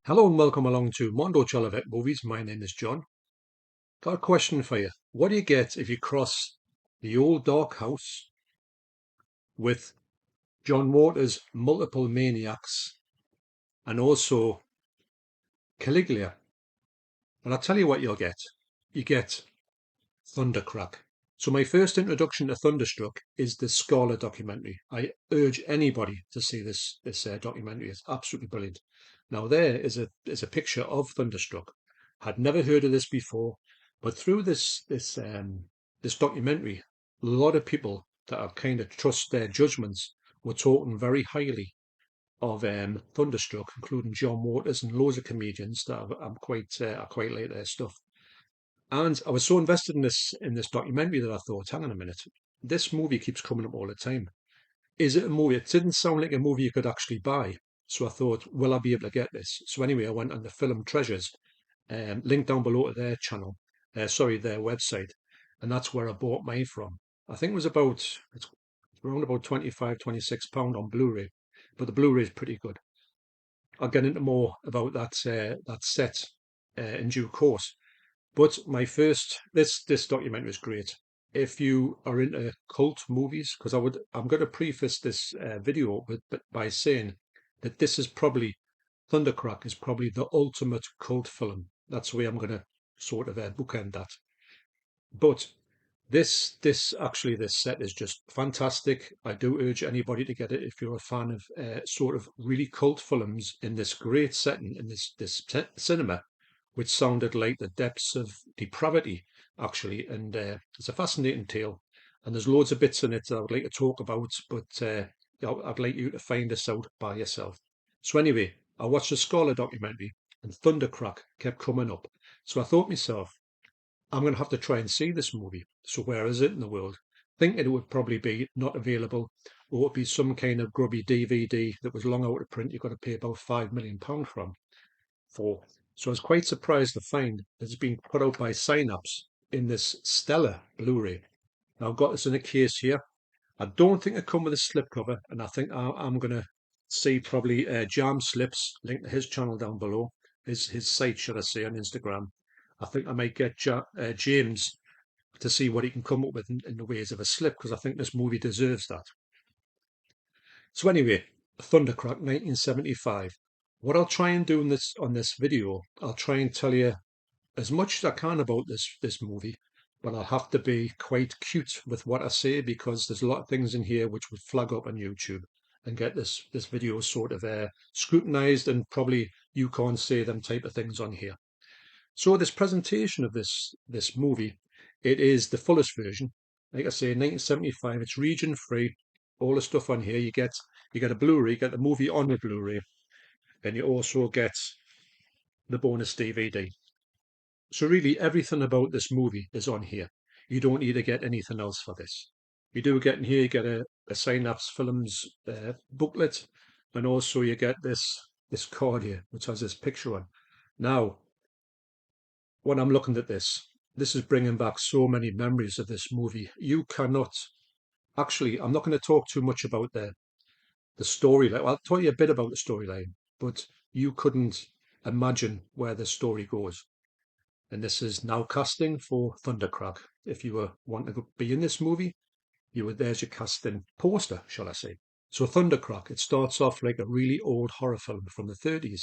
Hello and welcome along to Mondo Chelloveck Movies. My name is John. Got a question for you. What do you get if you cross the old dark house with John Waters' multiple maniacs and also Caligula? And I'll tell you what you'll get. You get Thundercrack. So my first introduction to Thunderstruck is the Scholar documentary. I urge anybody to see this documentary. It's absolutely brilliant. Now there is a picture of Thunderstruck. Had never heard of this before, but through this documentary, a lot of people that I kind of trust their judgments were talking very highly of Thunderstruck, including John Waters and loads of comedians that I quite like their stuff. And I was so invested in this documentary that I thought, hang on a minute, this movie keeps coming up all the time. Is it a movie? It didn't sound like a movie you could actually buy. So I thought, will I be able to get this? So anyway, I went on the Film Treasures, link down below to their channel, their website, and that's where I bought mine from. I think it's around about 25, 26 pound on Blu-ray, but the Blu-ray is pretty good. I'll get into more about that set in due course. But this documentary is great. If you are into cult movies, because I'm going to preface this video by saying that this is probably Thundercrack is probably the ultimate cult film. That's the way I'm going to sort of bookend that. But this set is just fantastic. I do urge anybody to get it if you're a fan of sort of really cult films in this great setting in this cinema, which sounded like the depths of depravity, actually. And it's a fascinating tale. And there's loads of bits in it that I would like to talk about, but I'd like you to find this out by yourself. So anyway, I watched the Scholar documentary, and Thundercrack kept coming up. So I thought myself, I'm going to have to try and see this movie. So where is it in the world? Thinking it would probably be not available, or it would be some kind of grubby DVD that was long out of print. You've got to pay about £5 million for. So I was quite surprised to find that it's been put out by Synapse in this stellar Blu-ray. Now I've got this in a case here. I don't think it come with a slipcover, and I think I'm going to see probably JamSlips, link to his channel down below, his site, should I say, on Instagram. I think I might get James to see what he can come up with in the ways of a slip, because I think this movie deserves that. So anyway, Thundercrack 1975. What I'll try and do on this video, I'll try and tell you as much as I can about this movie, but I'll have to be quite cute with what I say because there's a lot of things in here which would flag up on YouTube and get this video sort of scrutinized, and probably you can't say them type of things on here. So this presentation of this movie, it is the fullest version. Like I say, 1975. It's region free. All the stuff on here you get a Blu-ray, you get the movie on the Blu-ray, and you also get the bonus DVD. So really, everything about this movie is on here. You don't need to get anything else for this. You do get in here, you get a Synapse Films booklet, and also you get this card here, which has this picture on. Now, when I'm looking at this is bringing back so many memories of this movie. You cannot actually. I'm not going to talk too much about the storyline. Well, I'll tell you a bit about the storyline, but you couldn't imagine where the story goes. And this is now casting for Thundercrack. If you were wanting to be in this movie, there's your casting poster, shall I say. So Thundercrack, it starts off like a really old horror film from the 30s.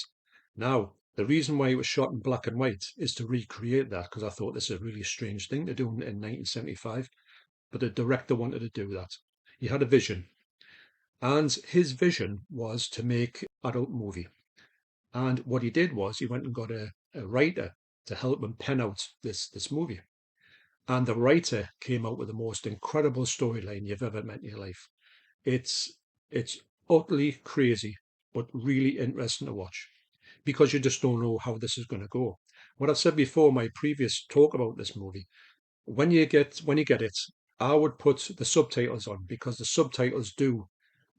Now, the reason why it was shot in black and white is to recreate that, because I thought this is a really strange thing to do in 1975. But the director wanted to do that. He had a vision. And his vision was to make an adult movie. And what he did was he went and got a writer to help him pen out this movie. And the writer came out with the most incredible storyline you've ever met in your life. It's utterly crazy, but really interesting to watch, because you just don't know how this is going to go. What I've said before, my previous talk about this movie, when you get it, I would put the subtitles on, because the subtitles do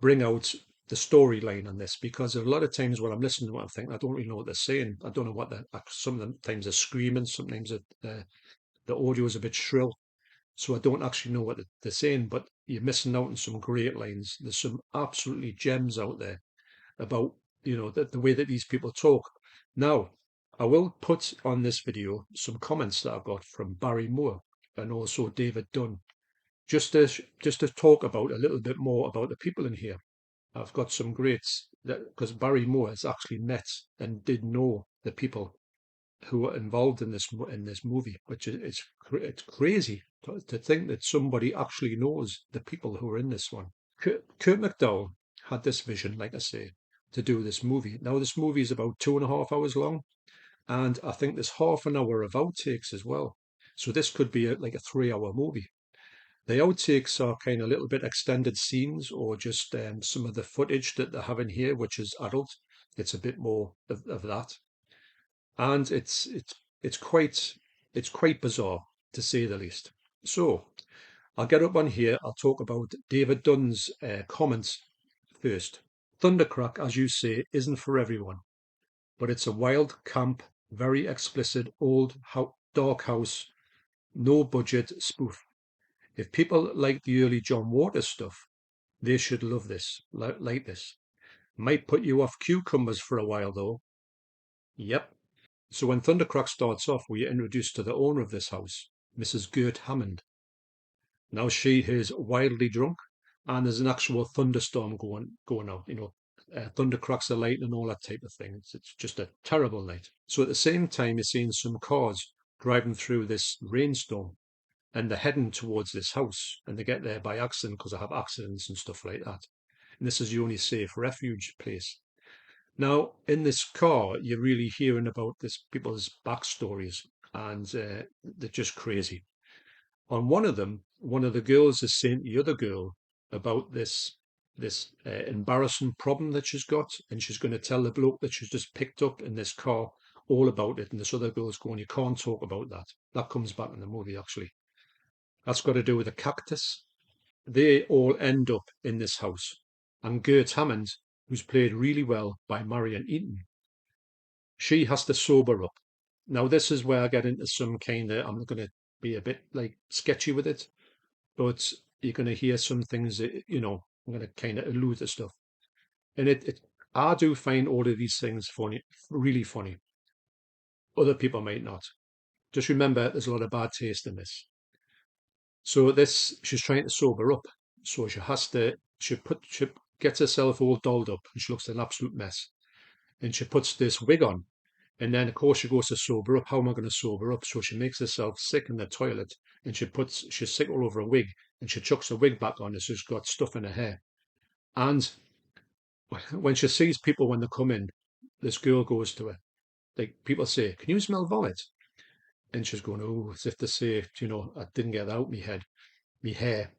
bring out the storyline on this, because a lot of times when I'm listening to what I'm thinking, I don't really know what they're saying. I don't know what sometimes they're screaming, sometimes the audio is a bit shrill, so I don't actually know what they're saying, but you're missing out on some great lines. There's some absolutely gems out there about, the way that these people talk. Now, I will put on this video some comments that I got from Barry Moore and also David Dunn, just to talk about a little bit more about the people in here. I've got some greats that because Barry Moore has actually met and did know the people who are involved in this movie, which is it's crazy to think that somebody actually knows the people who are in this one. Kurt McDowell had this vision, like I say, to do this movie. Now this movie is about 2.5 hours long, and I think there's half an hour of outtakes as well. So this could be like a 3 hour movie. The outtakes are kind of a little bit extended scenes or just some of the footage that they have in here, which is adult. It's a bit more of that, and it's quite bizarre to say the least. So I'll get up on here. I'll talk about David Dunn's comments first. Thundercrack, as you say, isn't for everyone, but it's a wild, camp, very explicit, old, dark house, no budget spoof. If people like the early John Waters stuff, they should love this, like this. Might put you off cucumbers for a while though. Yep. So when Thundercrack starts off, we are introduced to the owner of this house, Mrs. Gert Hammond. Now she is wildly drunk, and there's an actual thunderstorm going out. Thundercracks are light and all that type of thing. It's just a terrible night. So at the same time, you're seeing some cars driving through this rainstorm, and they're heading towards this house, and they get there by accident because they have accidents and stuff like that. And this is the only safe refuge place. Now, in this car, you're really hearing about this people's backstories, and they're just crazy. On one of them, one of the girls is saying to the other girl about this embarrassing problem that she's got, and she's going to tell the bloke that she's just picked up in this car all about it. And this other girl's going, "You can't talk about that." That comes back in the movie, actually. That's got to do with a cactus. They all end up in this house. And Gert Hammond, who's played really well by Marion Eaton, she has to sober up. Now, this is where I get into some kind of, I'm going to be a bit like sketchy with it, but you're going to hear some things that, I'm going to kind of allude to stuff. And I do find all of these things funny, really funny. Other people might not. Just remember, there's a lot of bad taste in this. So she's trying to sober up. So she gets herself all dolled up and she looks an absolute mess. And she puts this wig on. And then, of course, she goes to sober up. How am I going to sober up? So she makes herself sick in the toilet and she's sick all over a wig and she chucks the wig back on and she's got stuff in her hair. And when she sees people when they come in, this girl goes to her. Like people say, "Can you smell vomit?" And she's going, "Oh," as if to say, "I didn't get that out me hair."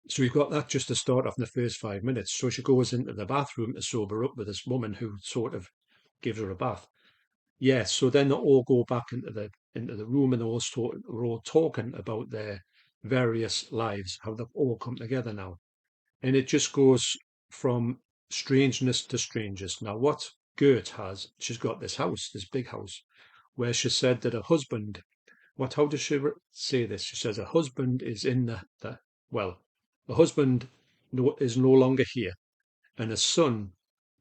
So you've got that just to start off in the first 5 minutes. So she goes into the bathroom to sober up with this woman who sort of gives her a bath. Yeah, so then they all go back into the room and we're all talking about their various lives, how they've all come together now. And it just goes from strangeness to strangest. Now, what Gert has, she's got this house, this big house, where she said that her husband, how does she say this? She says her husband is in well, the husband is no longer here, and the son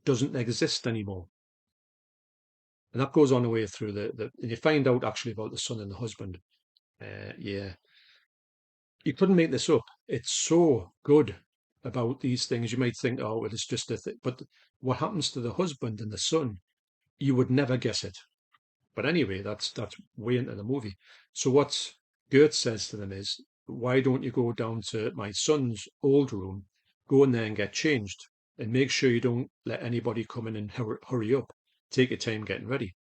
doesn't exist anymore. And that goes on the way through and you find out actually about the son and the husband. Yeah, you couldn't make this up. It's so good about these things. You might think, oh, well, it's just a thing. But what happens to the husband and the son, you would never guess it. But anyway, that's way into the movie. So what Gert says to them is, why don't you go down to my son's old room, go in there and get changed, and make sure you don't let anybody come in and hurry up. Take your time getting ready.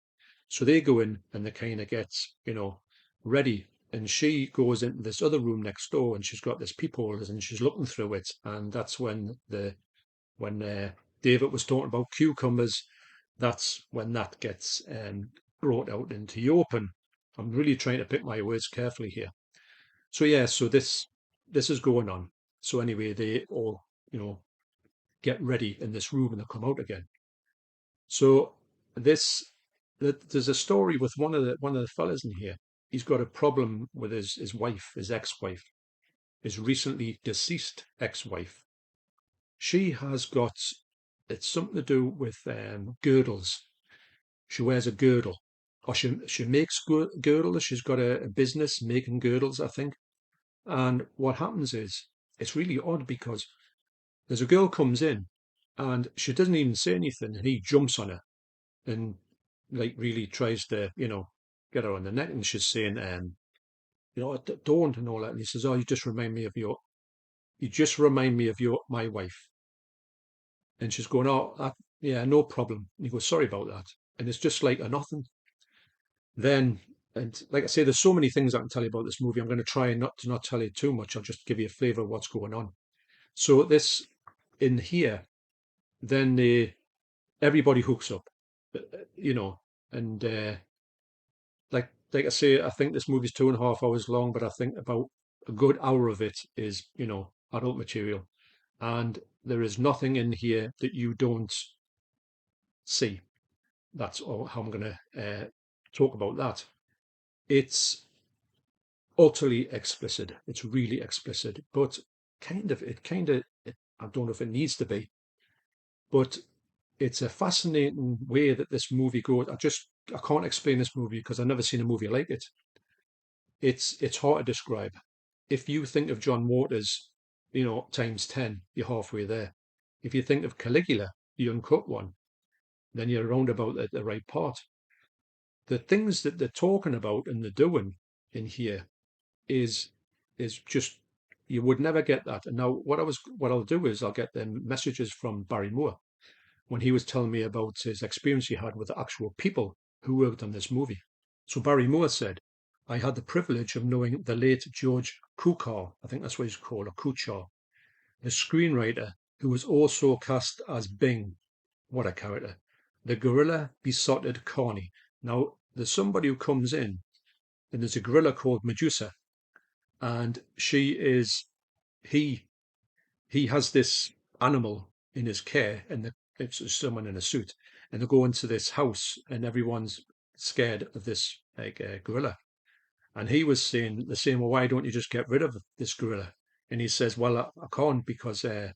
So they go in and they kind of get, ready. And she goes into this other room next door and she's got this peephole and she's looking through it. And that's when David was talking about cucumbers. That's when that gets brought out into the open. I'm really trying to pick my words carefully here. So yeah, so this is going on. So anyway, they all, get ready in this room and they come out again. So there's a story with one of the fellas in here. He's got a problem with his wife, his ex-wife, his recently deceased ex-wife. She has got it's something to do with girdles. She wears a girdle, or she makes girdles. She's got a business making girdles, I think. And what happens is, it's really odd because there's a girl comes in and she doesn't even say anything, and he jumps on her and like really tries to, get her on the neck, and she's saying, don't and all that. And he says, "Oh, you just remind me of my wife." And she's going, "Oh, yeah, no problem." And he goes, "Sorry about that." And it's just like a nothing. Then, and like I say, there's so many things I can tell you about this movie. I'm going to try and not tell you too much. I'll just give you a flavour of what's going on. So this in here, then everybody hooks up, you know, and like I say, I think this movie's 2.5 hours long, but I think about a good hour of it is, adult material, and there is nothing in here that you don't see. That's all how I'm going to talk about that. It's utterly explicit. It's really explicit, but I don't know if it needs to be, but it's a fascinating way that this movie goes. I can't explain this movie because I've never seen a movie like it. It's hard to describe. If you think of John Waters, times 10, you're halfway there. If you think of Caligula, the uncut one, then you're around about at the right part. The things that they're talking about and they're doing in here is just, you would never get that. And now what I'll do is I'll get them messages from Barry Moore when he was telling me about his experience he had with the actual people who worked on this movie. So Barry Moore said, "I had the privilege of knowing the late George Cukor, I think that's what he's called, or Kuchar, the screenwriter who was also cast as Bing." What a character. The gorilla besotted Carney. Now, there's somebody who comes in, and there's a gorilla called Medusa, and he he has this animal in his care, and it's someone in a suit, and they go into this house, and everyone's scared of this like gorilla. And he was saying the same, "Well, why don't you just get rid of this gorilla?" And he says, "Well, I can't because I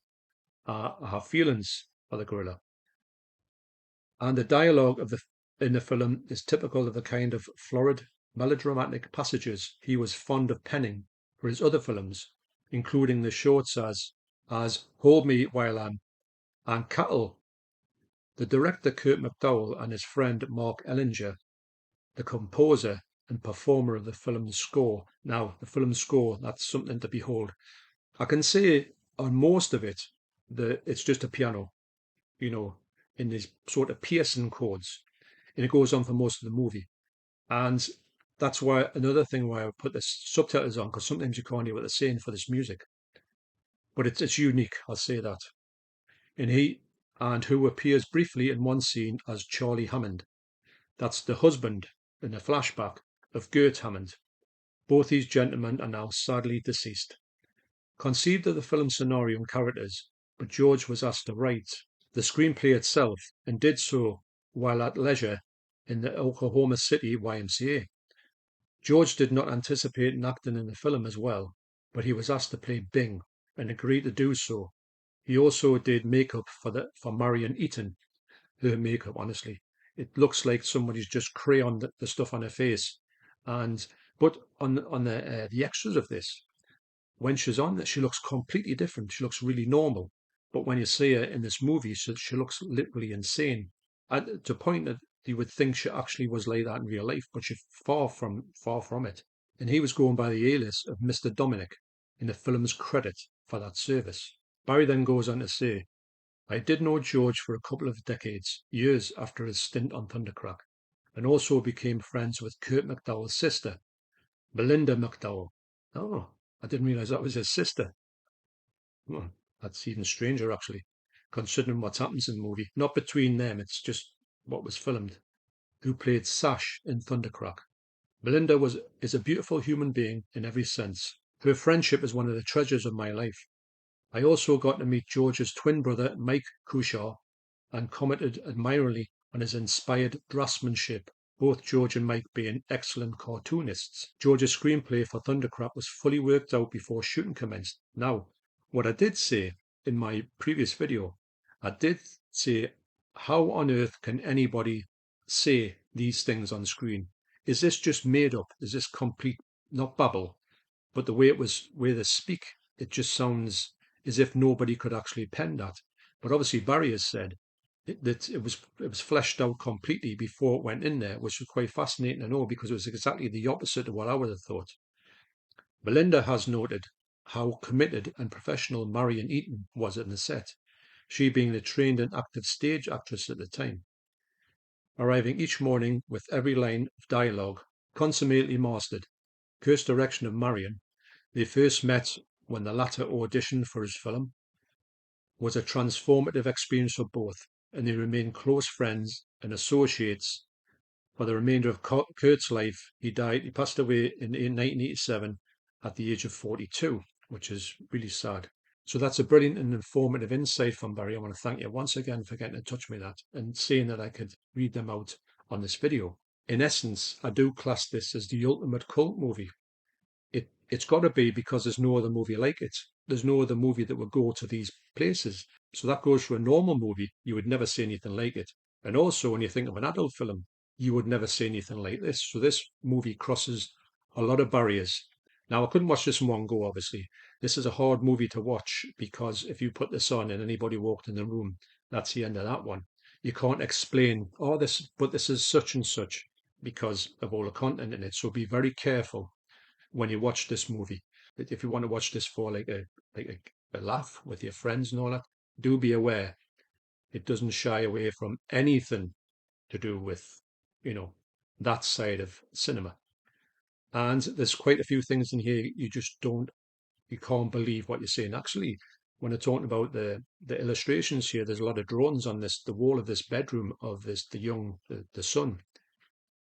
have feelings for the gorilla." And the dialogue in the film is typical of the kind of florid, melodramatic passages he was fond of penning for his other films, including the shorts as "Hold Me While I'm" and "Cattle." The director Kurt McDowell and his friend Mark Ellinger, the composer and performer of the film's score. Now, the film's score, that's something to behold. I can say on most of it that it's just a piano, you know, in these sort of piercing chords, and it goes on for most of the movie. And that's why another thing why I put the subtitles on, because sometimes you can't hear what they're saying for this music. But it's unique, I'll say that. And who appears briefly in one scene as Charlie Hammond. That's the husband in a flashback of Gert Hammond. Both these gentlemen are now sadly deceased. Conceived of the film's scenario and characters, but George was asked to write the screenplay itself and did so while at leisure in the Oklahoma City YMCA. George did not anticipate acting in the film as well, but he was asked to play Bing and agreed to do so. He also did makeup for Marion Eaton. Her makeup, honestly, it looks like somebody's just crayoned the stuff on her face. And but on the extras of this, when she's on it, she looks completely different. She looks really normal. But when you see her in this movie, she looks literally insane. And to a point that you would think she actually was like that in real life, but she's far from it. And he was going by the alias of Mr. Dominic in the film's credit for that service. Barry then goes on to say, "I did know George for a couple of decades, years after his stint on Thundercrack, and also became friends with Kurt McDowell's sister, Belinda McDowell." Oh, I didn't realize that was his sister. Well, that's even stranger, actually, considering what happens in the movie. Not between them, it's just what was filmed. Who played Sash in Thundercrack. Belinda is a beautiful human being in every sense. Her friendship is one of the treasures of my life. I also got to meet George's twin brother, Mike Kuchar, and commented admiringly on his inspired draftsmanship, both George and Mike being excellent cartoonists. George's screenplay for Thundercrack was fully worked out before shooting commenced. Now, what I did say in my previous video, I did say, how on earth can anybody say these things on screen. Is this just made up? Is this complete, not babble, but the way where they speak, it just sounds as if nobody could actually pen that. But obviously Barry has said that it was fleshed out completely before it went in there, which was quite fascinating to know because it was exactly the opposite of what I would have thought. Belinda has noted how committed and professional Marion Eaton was in the set, she being the trained and active stage actress at the time, arriving each morning with every line of dialogue consummately mastered. Kurt's direction of Marion, they first met when the latter auditioned for his film, was a transformative experience for both, and they remained close friends and associates for the remainder of Kurt's life. He passed away in 1987 at the age of 42, which is really sad. So that's a brilliant and informative insight from Barry. I want to thank you once again for getting in touch with that and saying that I could read them out on this video. In essence, I do class this as the ultimate cult movie. It's got to be because there's no other movie like it. There's no other movie that would go to these places. So that goes for a normal movie. You would never see anything like it. And also, when you think of an adult film, you would never see anything like this. So this movie crosses a lot of barriers. Now, I couldn't watch this in one go, obviously. This is a hard movie to watch because if you put this on and anybody walked in the room, that's the end of that one. You can't explain, oh, but this is such and such because of all the content in it. So be very careful when you watch this movie. If you want to watch this for like a laugh with your friends and all that, do be aware it doesn't shy away from anything to do with, you know, that side of cinema. And there's quite a few things in here you can't believe what you're seeing. Actually, when I'm talking about the illustrations here, there's a lot of drawings on the wall of this bedroom of the son,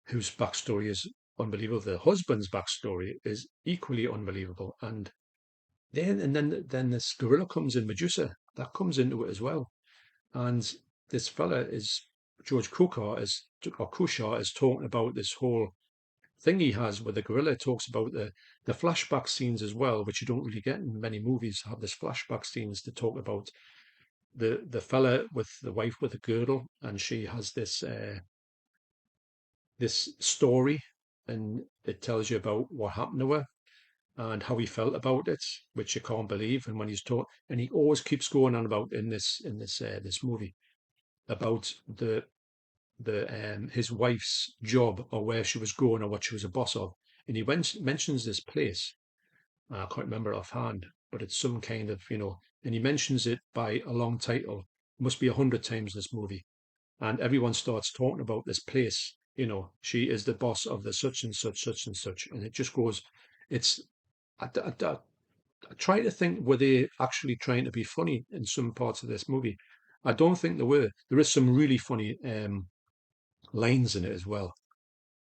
whose backstory is unbelievable. The husband's backstory is equally unbelievable. And then this gorilla comes in, Medusa, that comes into it as well. And this fella is George Kushar is talking about this whole thing he has with the gorilla. It talks about the flashback scenes as well, which you don't really get in many movies. Have this flashback scenes to talk about the fella with the wife with the girdle, and she has this story, and it tells you about what happened to her and how he felt about it, which you can't believe. And when he's taught, and he always keeps going on about this movie about the his wife's job or where she was going or what she was a boss of, and he mentions this place. I can't remember offhand, but it's some kind of and he mentions it by a long title. Must be 100 times this movie, and everyone starts talking about this place. She is the boss of the such and such, such and such, and it just goes. It's I try to think, were they actually trying to be funny in some parts of this movie? I don't think they were. There is some really funny lines in it as well.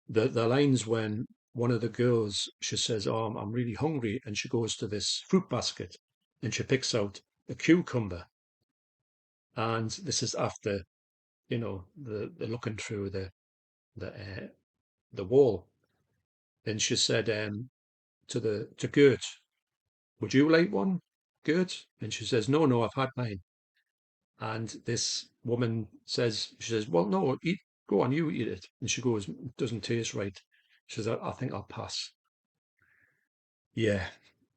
The lines when one of the girls, she says, "Oh, I'm really hungry," and she goes to this fruit basket and she picks out a cucumber, and this is after the looking through the wall. Then she said to Gert, "Would you like one, Gert?" And she says, "No, no, I've had mine." And this woman she says, "Well, no, eat, go on, you eat it." And she goes, "It doesn't taste right." She says, I think I'll pass." Yeah.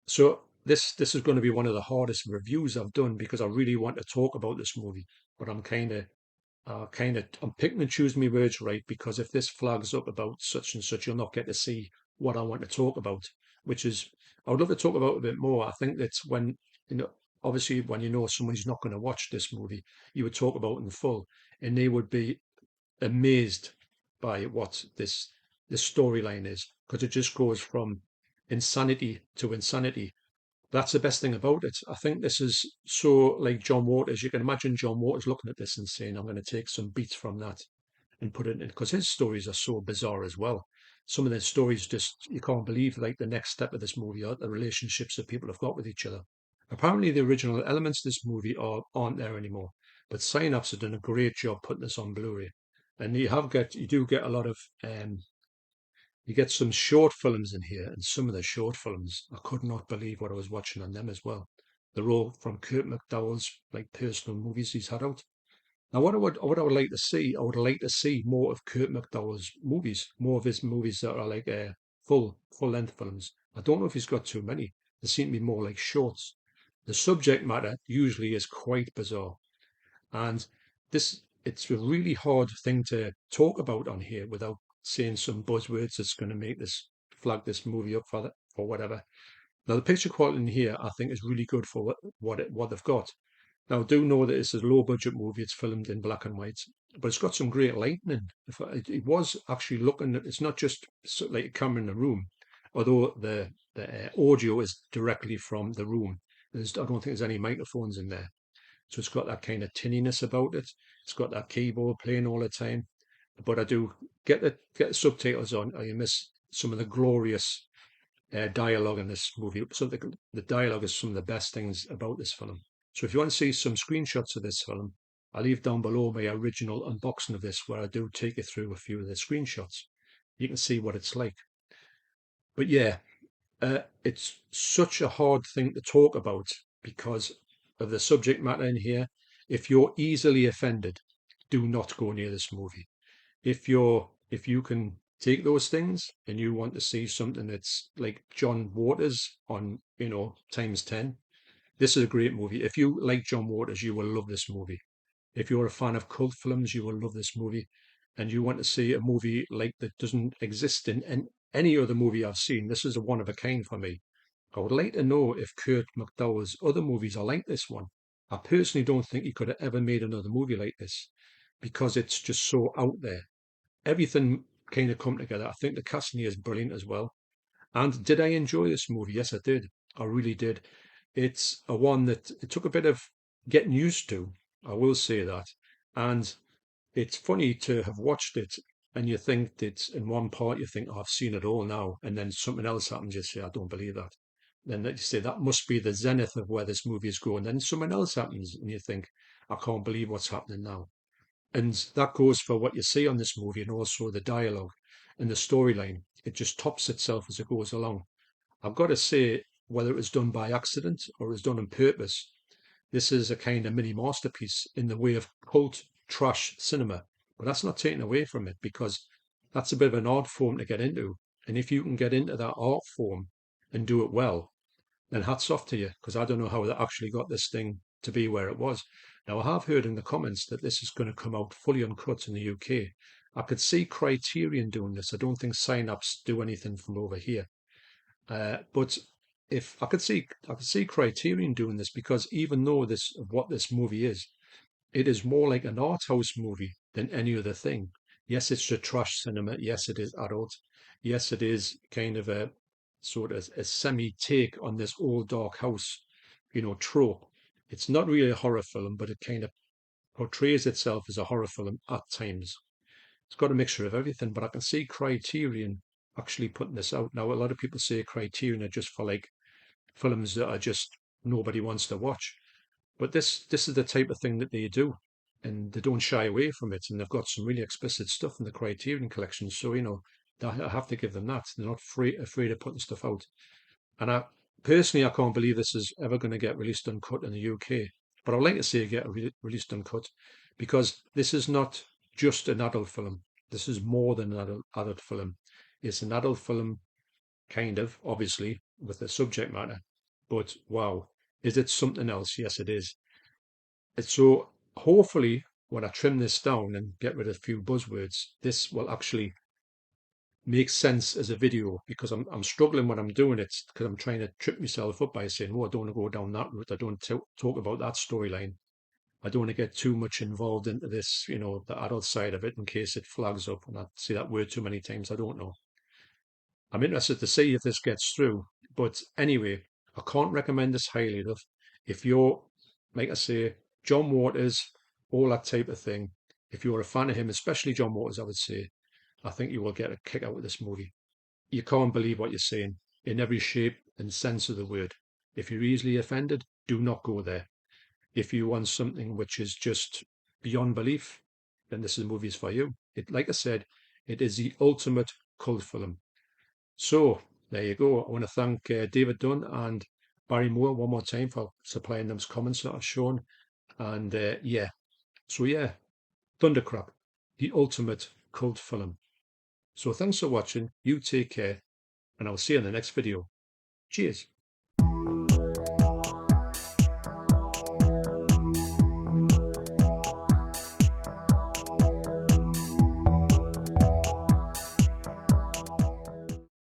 So this is going to be one of the hardest reviews I've done because I really want to talk about this movie, but I'm picking and choosing my words right because if this flags up about such and such, you'll not get to see what I want to talk about, which is I would love to talk about a bit more. I think that's when obviously when someone's not going to watch this movie, you would talk about it in full, and they would be amazed by what this storyline is because it just goes from insanity to insanity. That's the best thing about it. I think this is so like John Waters. You can imagine John Waters looking at this and saying, "I'm going to take some beats from that and put it in," because his stories are so bizarre as well. Some of the stories just you can't believe. Like the next step of this movie are the relationships that people have got with each other. Apparently, the original elements of this movie aren't there anymore, but Synapse have done a great job putting this on Blu-ray, and you do get a lot of you get some short films in here, and some of the short films, I could not believe what I was watching on them as well. They're all from Kurt McDowell's like personal movies he's had out. Now, what I would like to see, I would like to see more of Kurt McDowell's movies, more of his movies that are like full length films. I don't know if he's got too many. They seem to be more like shorts. The subject matter usually is quite bizarre, and it's a really hard thing to talk about on here without saying some buzzwords that's going to make this flag this movie up for that or whatever. Now, the picture quality in here, I think, is really good for what they've got. Now, do know that it's a low budget movie. It's filmed in black and white, but it's got some great lighting. It was actually looking at, it's not just like a camera in the room, although the audio is directly from the room. I don't think there's any microphones in there. So it's got that kind of tinniness about it. It's got that keyboard playing all the time. But I do get the subtitles on, or you miss some of the glorious dialogue in this movie. The dialogue is some of the best things about this film. So if you want to see some screenshots of this film, I'll leave down below my original unboxing of this, where I do take you through a few of the screenshots. You can see what it's like. But yeah, it's such a hard thing to talk about because of the subject matter in here. If you're easily offended, do not go near this movie. If you can take those things and you want to see something that's like John Waters on, times 10, this is a great movie. If you like John Waters, you will love this movie. If you're a fan of cult films, you will love this movie. And you want to see a movie like that doesn't exist in any other movie I've seen, this is a one of a kind for me. I would like to know if Kurt McDowell's other movies are like this one. I personally don't think he could have ever made another movie like this because it's just so out there. Everything kind of come together. I think the casting here is brilliant as well. And did I enjoy this movie? Yes, I did. I really did. It's a one that it took a bit of getting used to. I will say that. And it's funny to have watched it and you think that in one part you think, oh, I've seen it all now. And then something else happens. You say, I don't believe that. Then you say, that must be the zenith of where this movie is going. Then something else happens and you think, I can't believe what's happening now. And that goes for what you see on this movie and also the dialogue and the storyline. It just tops itself as it goes along. I've got to say, whether it was done by accident or it was done on purpose, this is a kind of mini masterpiece in the way of cult trash cinema. But that's not taken away from it because that's a bit of an art form to get into. And if you can get into that art form and do it well, then hats off to you, because I don't know how they actually got this thing to be where it was. Now, I have heard in the comments that this is going to come out fully uncut in the UK. I could see Criterion doing this. I don't think Synapse do anything from over here. But if I could see Criterion doing this because even though what this movie is, it is more like an art house movie than any other thing. Yes, it's a trash cinema. Yes, it is adult. Yes, it is kind of a sort of a semi take on this old dark house, trope. It's not really a horror film, but it kind of portrays itself as a horror film at times. It's got a mixture of everything, but I can see Criterion actually putting this out. Now, a lot of people say Criterion are just for like films that are just nobody wants to watch. But this is the type of thing that they do, and they don't shy away from it. And they've got some really explicit stuff in the Criterion collection. So I have to give them that. They're not afraid of putting stuff out. And I personally, I can't believe this is ever going to get released uncut in the UK. But I'd like to see it get released uncut because this is not just an adult film. This is more than an adult film. It's an adult film, kind of, obviously, with the subject matter. But wow, is it something else? Yes, it is. So hopefully, when I trim this down and get rid of a few buzzwords, this will actually make sense as a video because I'm struggling when I'm doing it because I'm trying to trip myself up by saying, oh, I don't want to go down that route. I don't want to talk about that storyline. I don't want to get too much involved into this, the adult side of it in case it flags up. And I see that word too many times. I don't know. I'm interested to see if this gets through. But anyway, I can't recommend this highly enough. If you're, like I say, John Waters, all that type of thing, if you're a fan of him, especially John Waters, I would say, I think you will get a kick out of this movie. You can't believe what you're seeing in every shape and sense of the word. If you're easily offended, do not go there. If you want something which is just beyond belief, then this is movies for you. Like I said, it is the ultimate cult film. So there you go. I want to thank David Dunn and Barry Moore one more time for supplying those comments that I've shown. And yeah, So yeah, Thundercrack, the ultimate cult film. So thanks for watching, you take care, and I'll see you in the next video. Cheers.